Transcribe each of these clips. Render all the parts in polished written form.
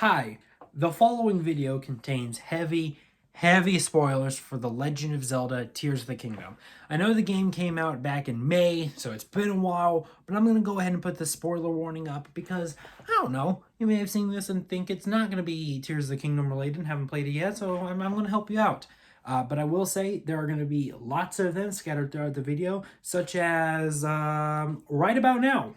Hi, the following video contains heavy spoilers for The Legend of Zelda Tears of the Kingdom. I know the game came out back in May, so it's been a while, but I'm going to go ahead and put the spoiler warning up because, I don't know, you may have seen this and think it's not going to be Tears of the Kingdom related and haven't played it yet, so I'm going to help you out. But I will say there are going to be lots of them scattered throughout the video, such as right about now.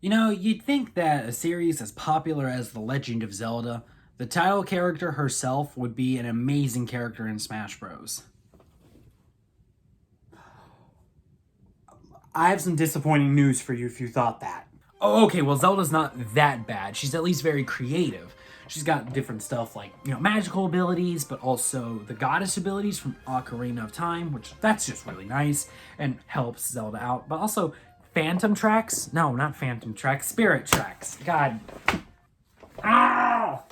You know, you'd think that a series as popular as The Legend of Zelda, the title character herself would be an amazing character in Smash Bros. I have some disappointing news for you if you thought that. Oh, okay, well, Zelda's not that bad. She's at least very creative. She's got different stuff like, magical abilities, but also the goddess abilities from Ocarina of Time, which that's just really nice and helps Zelda out. But also, Phantom tracks? No, not Phantom tracks. Spirit tracks. God. Ah!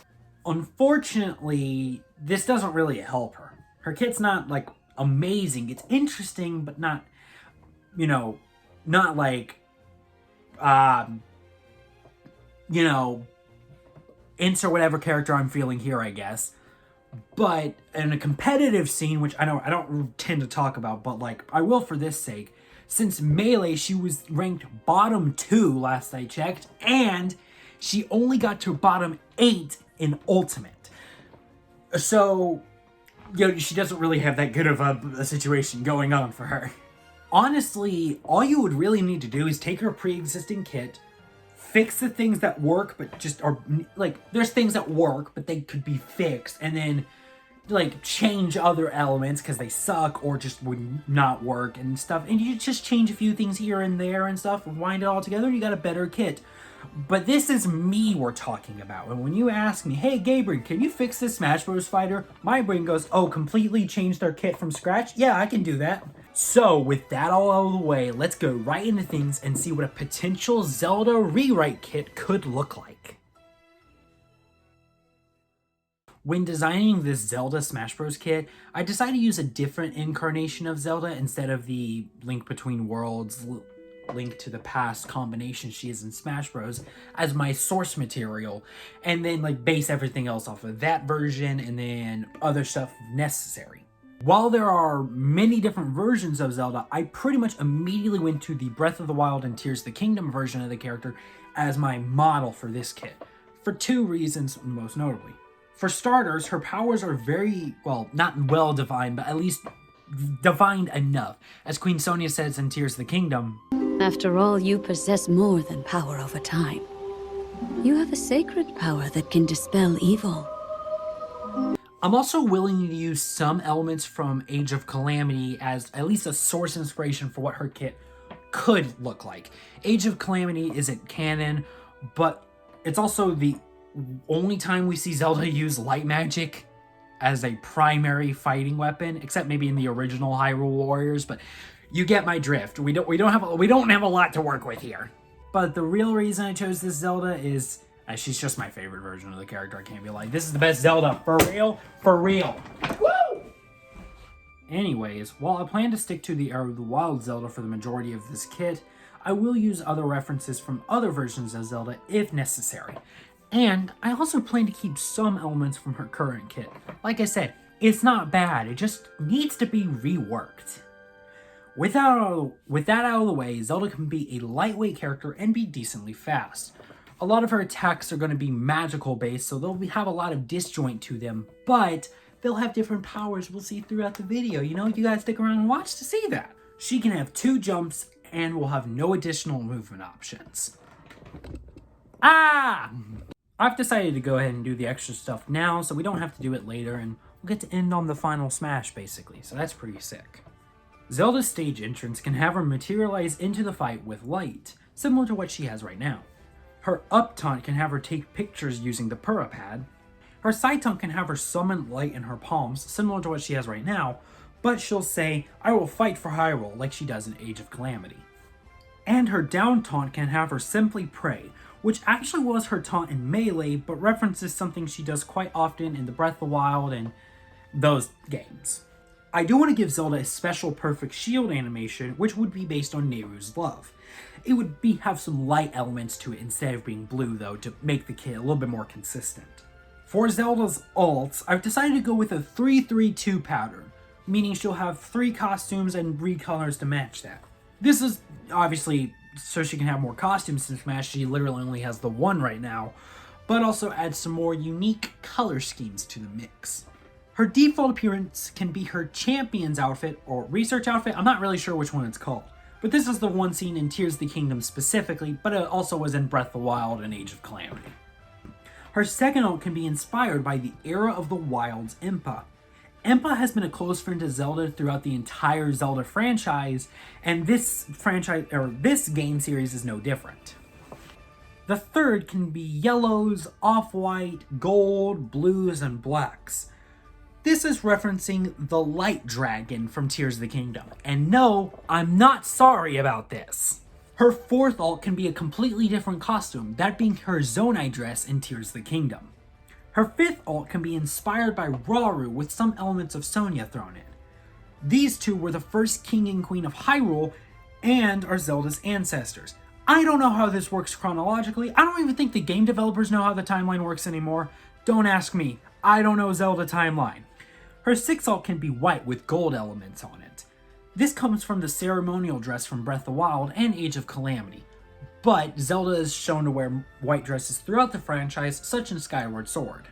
Unfortunately, this doesn't really help her. Her kit's not, amazing. It's interesting, but not, not like, insert whatever character I'm feeling here, I guess. But in a competitive scene, which I don't tend to talk about, but, I will for this sake, since Melee, she was ranked bottom 2 last I checked, and she only got to bottom 8 in Ultimate. So, she doesn't really have that good of a situation going on for her. Honestly, all you would really need to do is take her pre-existing kit, fix the things that work, but there's things that work, but they could be fixed, and then change other elements because they suck or just would not work and stuff, and you just change a few things here and there and stuff, wind it all together, and you got a better kit. But this is me we're talking about, and when you ask me, hey Gabriel, can you fix this Smash Bros fighter, my brain goes, oh, completely change their kit from scratch? Yeah, I can do that. So with that all out of the way, let's go right into things and see what a potential Zelda rewrite kit could look like. When designing this Zelda Smash Bros kit, I decided to use a different incarnation of Zelda instead of the Link Between Worlds, Link to the Past combination she is in Smash Bros as my source material, and then base everything else off of that version and then other stuff necessary. While there are many different versions of Zelda, I pretty much immediately went to the Breath of the Wild and Tears of the Kingdom version of the character as my model for this kit, for two reasons most notably. For starters, her powers are very, not well defined, but at least defined enough. As Queen Sonia says in Tears of the Kingdom, after all, you possess more than power over time. You have a sacred power that can dispel evil. I'm also willing to use some elements from Age of Calamity as at least a source inspiration for what her kit could look like. Age of Calamity isn't canon, but it's also the only time we see Zelda use light magic as a primary fighting weapon, except maybe in the original Hyrule Warriors, but you get my drift. We don't have a lot to work with here. But the real reason I chose this Zelda is she's just my favorite version of the character. I can't be like, this is the best Zelda, for real, for real. Woo! Anyways, while I plan to stick to the Era of the Wild Zelda for the majority of this kit, I will use other references from other versions of Zelda if necessary. And I also plan to keep some elements from her current kit. Like I said, it's not bad, it just needs to be reworked. With that out of the way, Zelda can be a lightweight character and be decently fast. A lot of her attacks are going to be magical based, so they'll have a lot of disjoint to them, but they'll have different powers we'll see throughout the video. You gotta stick around and watch to see that. She can have 2 jumps and will have no additional movement options. I've decided to go ahead and do the extra stuff now, so we don't have to do it later, and we'll get to end on the final smash, basically, so that's pretty sick. Zelda's stage entrance can have her materialize into the fight with light, similar to what she has right now. Her up taunt can have her take pictures using the Purah pad. Her side taunt can have her summon light in her palms, similar to what she has right now, but she'll say, I will fight for Hyrule, like she does in Age of Calamity. And her down taunt can have her simply pray, which actually was her taunt in Melee, but references something she does quite often in the Breath of the Wild and those games. I do want to give Zelda a special perfect shield animation, which would be based on Nehru's love. It would have some light elements to it instead of being blue, though, to make the kit a little bit more consistent. For Zelda's alts, I've decided to go with a 3-3-2 pattern, meaning she'll have 3 costumes and recolors to match that. This is obviously so she can have more costumes in Smash. She literally only has the 1 right now, but also adds some more unique color schemes to the mix. Her default appearance can be her champion's outfit or research outfit. I'm not really sure which one it's called, but this is the one seen in Tears of the Kingdom specifically, but it also was in Breath of the Wild and Age of Calamity. Her second ult can be inspired by the Era of the Wild's Impa. Impa has been a close friend to Zelda throughout the entire Zelda franchise, and this game series is no different. The third can be yellows, off-white, gold, blues, and blacks. This is referencing the Light Dragon from Tears of the Kingdom, and no, I'm not sorry about this. Her fourth ult can be a completely different costume, that being her Zonai dress in Tears of the Kingdom. Her fifth ult can be inspired by Rauru with some elements of Sonia thrown in. These two were the first king and queen of Hyrule and are Zelda's ancestors. I don't know how this works chronologically. I don't even think the game developers know how the timeline works anymore. Don't ask me. I don't know Zelda timeline. Her sixth ult can be white with gold elements on it. This comes from the ceremonial dress from Breath of the Wild and Age of Calamity, but Zelda is shown to wear white dresses throughout the franchise, such as Skyward Sword.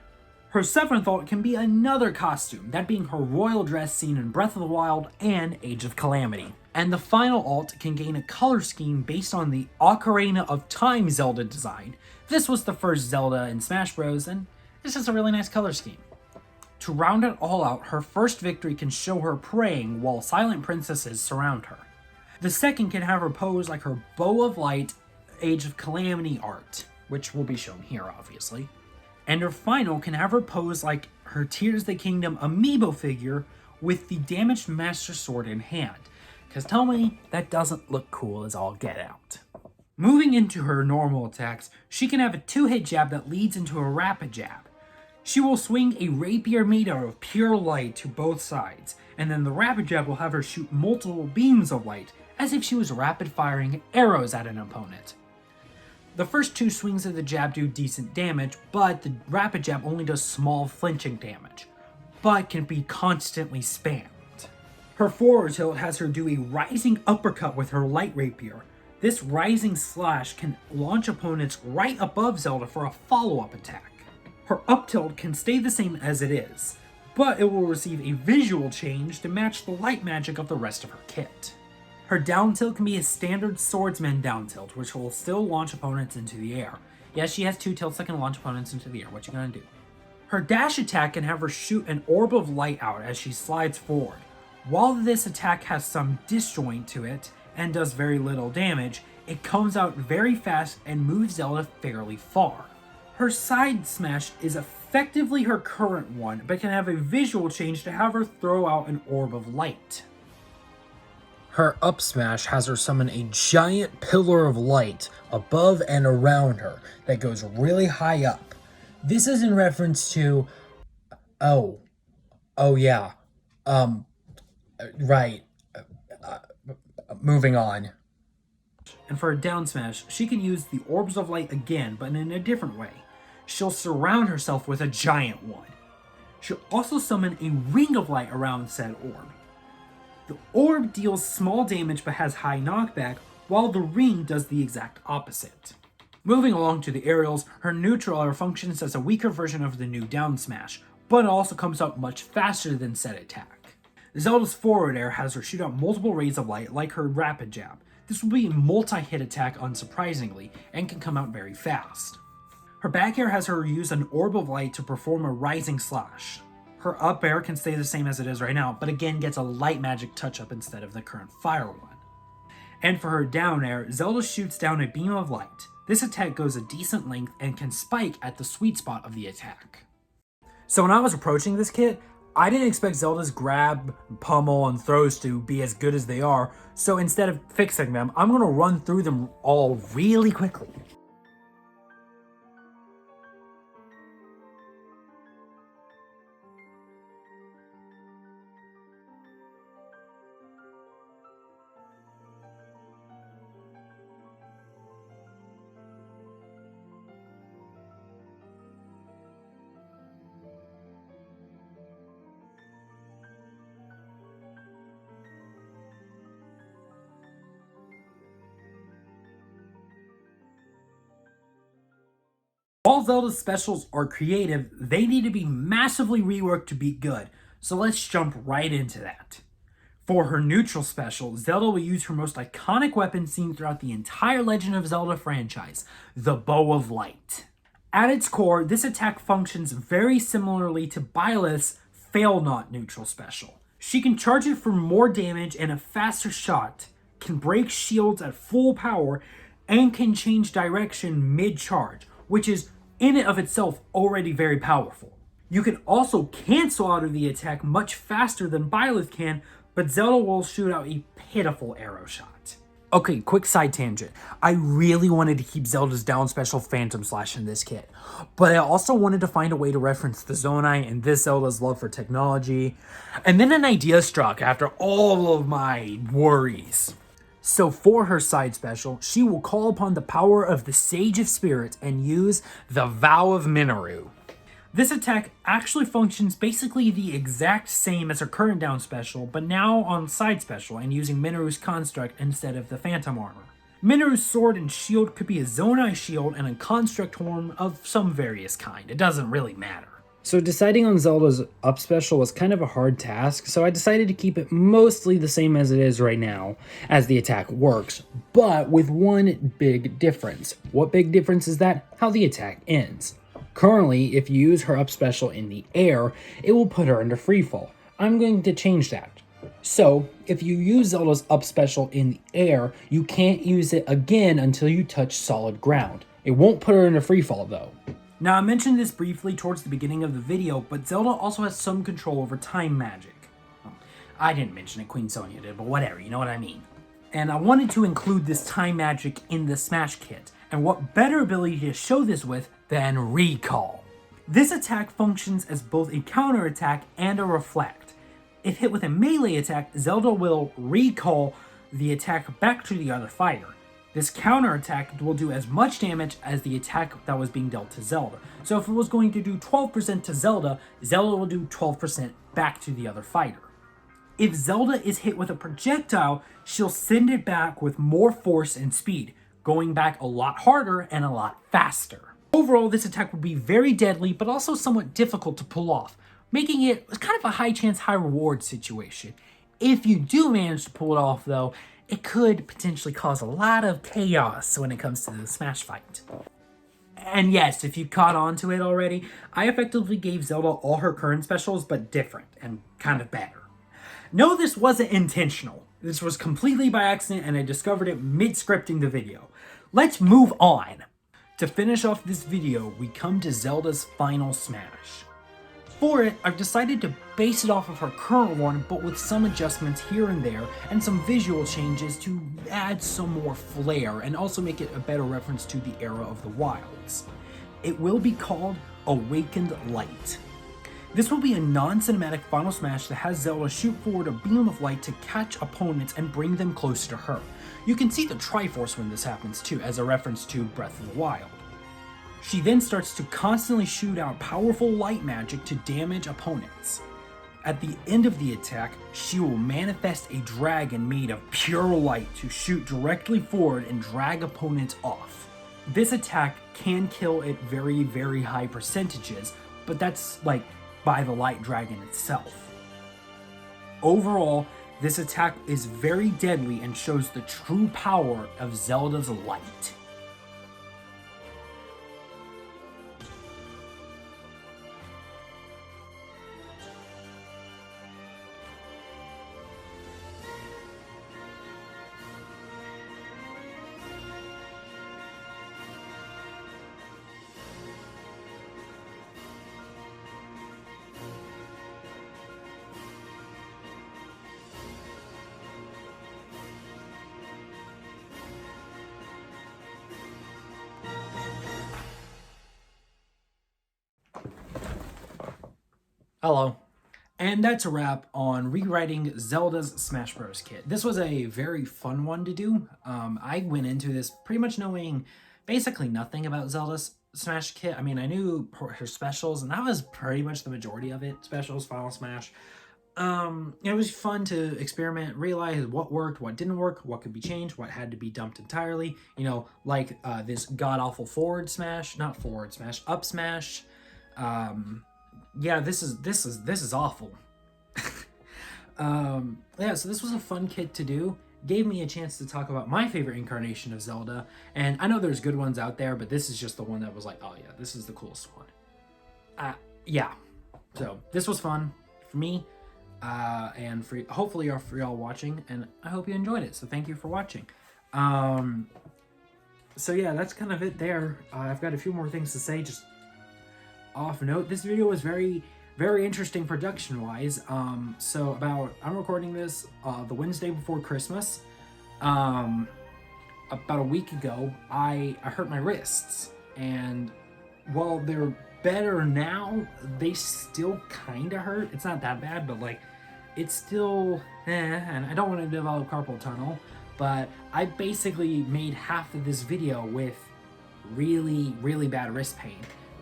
Her seventh ult can be another costume, that being her royal dress seen in Breath of the Wild and Age of Calamity. And the final ult can gain a color scheme based on the Ocarina of Time Zelda design. This was the first Zelda in Smash Bros, and it's just a really nice color scheme. To round it all out, her first victory can show her praying while silent princesses surround her. The second can have her pose like her Bow of Light Age of Calamity art, which will be shown here obviously. And her final can have her pose like her Tears of the Kingdom amiibo figure with the damaged Master Sword in hand. Cause tell me, that doesn't look cool as all get out. Moving into her normal attacks, she can have a 2-hit jab that leads into a rapid jab. She will swing a rapier made out of pure light to both sides, and then the rapid jab will have her shoot multiple beams of light, as if she was rapid firing arrows at an opponent. The first 2 swings of the jab do decent damage, but the rapid jab only does small flinching damage, but can be constantly spammed. Her forward tilt has her do a rising uppercut with her light rapier. This rising slash can launch opponents right above Zelda for a follow-up attack. Her up tilt can stay the same as it is, but it will receive a visual change to match the light magic of the rest of her kit. Her down tilt can be a standard swordsman down tilt, which will still launch opponents into the air. Yes, she has 2 tilts that can launch opponents into the air. What you gonna do? Her dash attack can have her shoot an orb of light out as she slides forward. While this attack has some disjoint to it and does very little damage, it comes out very fast and moves Zelda fairly far. Her side smash is effectively her current one, but can have a visual change to have her throw out an orb of light. Her up smash has her summon a giant pillar of light above and around her that goes really high up. This is in reference to... right. Moving on. And for her down smash, she can use the orbs of light again, but in a different way. She'll surround herself with a giant one. She'll also summon a ring of light around said orb. The orb deals small damage but has high knockback, while the ring does the exact opposite. Moving along to the aerials, her neutral air functions as a weaker version of the new down smash, but it also comes out much faster than said attack. Zelda's forward air has her shoot out multiple rays of light like her rapid jab. This will be a multi-hit attack unsurprisingly, and can come out very fast. Her back air has her use an orb of light to perform a rising slash. Her up air can stay the same as it is right now, but again gets a light magic touch-up instead of the current fire one. And for her down air, Zelda shoots down a beam of light. This attack goes a decent length and can spike at the sweet spot of the attack. So when I was approaching this kit, I didn't expect Zelda's grab, pummel, and throws to be as good as they are, so instead of fixing them, I'm going to run through them all really quickly. While Zelda's specials are creative, they need to be massively reworked to be good, so let's jump right into that. For her neutral special, Zelda will use her most iconic weapon seen throughout the entire Legend of Zelda franchise, the Bow of Light. At its core, this attack functions very similarly to Byleth's Fail Not neutral special. She can charge it for more damage and a faster shot, can break shields at full power, and can change direction mid-charge, which is in and of itself already very powerful. You can also cancel out of the attack much faster than Byleth can, but Zelda will shoot out a pitiful arrow shot. Okay, quick side tangent. I really wanted to keep Zelda's down special Phantom Slash in this kit, but I also wanted to find a way to reference the Zonai and this Zelda's love for technology. And then an idea struck after all of my worries. So for her side special, she will call upon the power of the Sage of Spirits and use the Vow of Minoru. This attack actually functions basically the exact same as her current down special, but now on side special and using Minoru's construct instead of the phantom armor. Minoru's sword and shield could be a Zonai shield and a construct form of some various kind. It doesn't really matter. So deciding on Zelda's up special was kind of a hard task, so I decided to keep it mostly the same as it is right now, as the attack works, but with one big difference. What big difference is that? How the attack ends. Currently, if you use her up special in the air, it will put her into freefall. I'm going to change that. So, if you use Zelda's up special in the air, you can't use it again until you touch solid ground. It won't put her into freefall though. Now, I mentioned this briefly towards the beginning of the video, but Zelda also has some control over time magic. Well, I didn't mention it, Queen Sonia did, but whatever, you know what I mean. And I wanted to include this time magic in the Smash kit, and what better ability to show this with than Recall. This attack functions as both a counter attack and a reflect. If hit with a melee attack, Zelda will recall the attack back to the other fighter. This counter attack will do as much damage as the attack that was being dealt to Zelda. So if it was going to do 12% to Zelda, Zelda will do 12% back to the other fighter. If Zelda is hit with a projectile, she'll send it back with more force and speed, going back a lot harder and a lot faster. Overall, this attack would be very deadly, but also somewhat difficult to pull off, making it kind of a high chance, high reward situation. If you do manage to pull it off though, it could potentially cause a lot of chaos when it comes to the Smash fight. And yes, if you caught on to it already, I effectively gave Zelda all her current specials, but different and kind of better. No, this wasn't intentional. This was completely by accident and I discovered it mid-scripting the video. Let's move on. To finish off this video, we come to Zelda's final Smash. For it, I've decided to base it off of her current one, but with some adjustments here and there, and some visual changes to add some more flair, and also make it a better reference to the era of the Wilds. It will be called Awakened Light. This will be a non-cinematic final Smash that has Zelda shoot forward a beam of light to catch opponents and bring them closer to her. You can see the Triforce when this happens too, as a reference to Breath of the Wild. She then starts to constantly shoot out powerful light magic to damage opponents. At the end of the attack, she will manifest a dragon made of pure light to shoot directly forward and drag opponents off. This attack can kill at very, very high percentages, but that's like by the light dragon itself. Overall, this attack is very deadly and shows the true power of Zelda's light. Hello. And that's a wrap on rewriting Zelda's Smash Bros. Kit. This was a very fun one to do. I went into this pretty much knowing basically nothing about Zelda's Smash Kit. I mean, I knew her specials, and that was pretty much the majority of it. Specials, Final Smash. it was fun to experiment, realize what worked, what didn't work, what could be changed, what had to be dumped entirely. You know, like this god awful up smash. Yeah, this is awful. Yeah, so this was a fun kit to do. Gave me a chance to talk about my favorite incarnation of Zelda, and I know there's good ones out there, but this is just the one that was like, oh yeah, this is the coolest one. Yeah, so this was fun for me, and for hopefully for y'all watching, and I hope you enjoyed it. So thank you for watching. So yeah, that's kind of it there. I've got a few more things to say. Just off note, this video was very interesting production wise. I'm recording this the Wednesday before Christmas. About a week ago, I hurt my wrists, and while they're better now, they still kind of hurt. It's not that bad, but like it's still and I don't want to develop carpal tunnel, but I basically made half of this video with really bad wrist pain.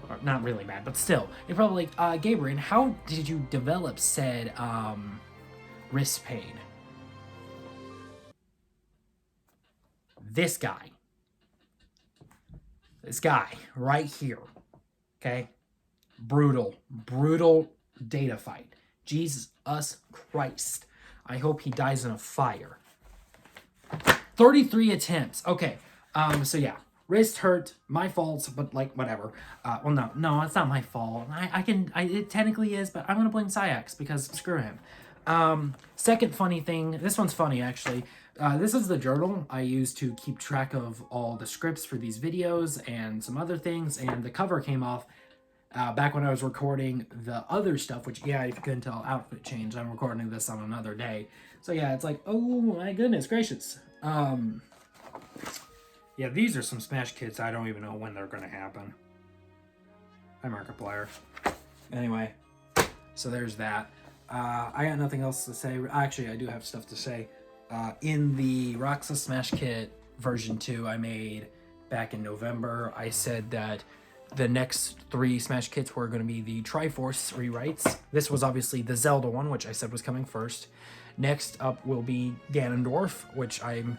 Or not really bad, but still. You're probably like, Gabriel, how did you develop said wrist pain? This guy right here, okay? Brutal data fight. Jesus Christ. I hope he dies in a fire. 33 attempts. Okay, so yeah. Wrist hurt, my fault, but like whatever. Well, no, it's not my fault. It technically is, but I'm gonna blame Syax because screw him. Second funny thing, this one's funny actually. This is the journal I use to keep track of all the scripts for these videos and some other things, and the cover came off back when I was recording the other stuff, which, yeah, if you couldn't tell, outfit change. I'm recording this on another day. So yeah, it's like, oh my goodness gracious. Yeah, these are some Smash kits. I don't even know when they're going to happen. Hi, Markiplier. Anyway, so there's that. I got nothing else to say. Actually, I do have stuff to say. In the Roxas Smash Kit version 2 I made back in November, I said that the next 3 Smash Kits were going to be the Triforce rewrites. This was obviously the Zelda one, which I said was coming first. Next up will be Ganondorf, which I'm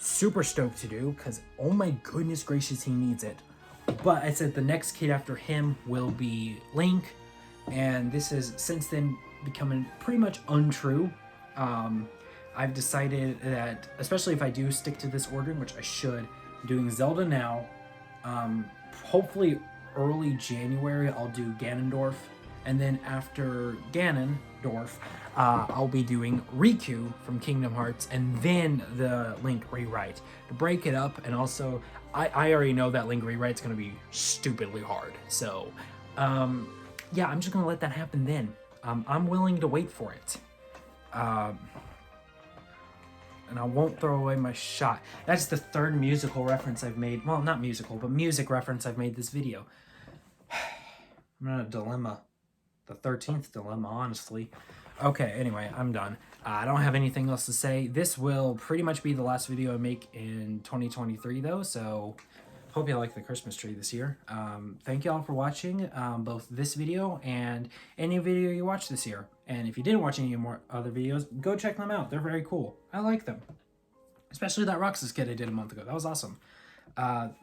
super stoked to do because oh my goodness gracious, he needs it. But I said the next kid after him will be Link, and this has since then becoming pretty much untrue. I've decided that, especially if I do stick to this ordering, which I should, I'm doing Zelda now. Hopefully early January I'll do Ganondorf, and then after Ganondorf I'll be doing Riku from Kingdom Hearts, and then the Link rewrite to break it up. And also I already know that Link rewrite's going to be stupidly hard, so yeah, I'm just going to let that happen then. I'm willing to wait for it, and I won't throw away my shot. That's the 3rd musical reference I've made. Well, not musical, but music reference I've made this video. I'm in a dilemma. The 13th dilemma, honestly. Okay, anyway, I'm done. I don't have anything else to say. This will pretty much be the last video I make in 2023, though, so hope you like the Christmas tree this year. Thank you all for watching both this video and any video you watched this year. And if you didn't watch any more other videos, go check them out. They're very cool. I like them. Especially that Roxas kit I did a month ago. That was awesome.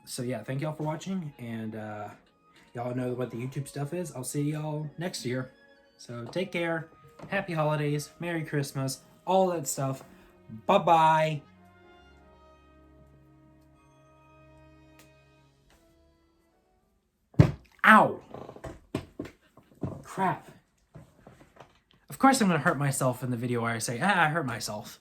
So yeah, thank you all for watching, and y'all know what the YouTube stuff is. I'll see y'all next year. So take care. Happy holidays. Merry Christmas. All that stuff. Bye-bye. Ow. Crap. Of course I'm going to hurt myself in the video where I say, I hurt myself.